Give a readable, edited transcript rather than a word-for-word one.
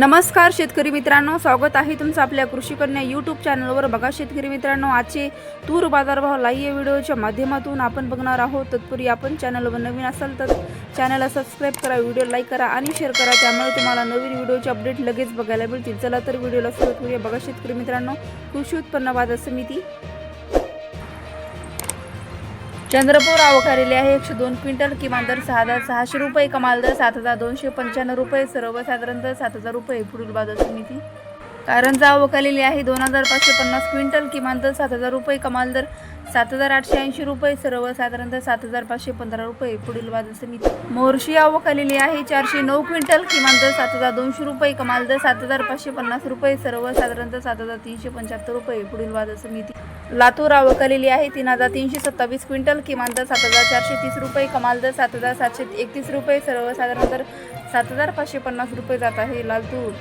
नमस्कार शेतकरी मित्रांनो, स्वागत आहे तुमचं आपल्या कृषी कन्या यूट्यूब चॅनलवर। बघा शेतकरी मित्रांनो, आजचे तूर बाजारभाव लाईव्ह व्हिडिओच्या माध्यमातून आपण बघणार आहोत। तत्पूर्वी आपण चॅनलवर नवीन असाल तर चॅनलला सबस्क्राईब करा, व्हिडिओ लाईक करा आणि शेअर करा, त्यामुळे तुम्हाला नवीन व्हिडिओचे अपडेट लगेच बघायला मिळतील। चला तर व्हिडिओला सुरुवात करूया। बघा शेतकरी मित्रांनो, कृषी उत्पन्न बाजार समिती चंद्रपूर आवक आलेली आहे 102 क्विंटल, किमान दर 6,600 रुपये, कमाल दर 7,295 रुपये, सर्वसाधारण दर 7,000 रुपये। पुढील बाजार समिती कारंजा आवक आलेली आहे 2,550 क्विंटल, किमान दर 7,000 रुपये, कमाल दर 7,880 रुपये, सर्वसाधारण दर 7,515 रुपये। पुढील बाजार समिती मोर्शी आवक आलेली आहे 409 क्विंटल, किमान दर 7,200 रुपये, कमाल दर 7,550 रुपये, सर्वसाधारण दर 7,375 रुपये। पुढील बाजार समिती लातूर आवक आलेली आहे 3,327 क्विंटल, किमान दर 7,430 रुपये, कमाल दर 7,731 रुपये, सर्वसाधारण दर 7,550 रुपये जात आहे। लातूर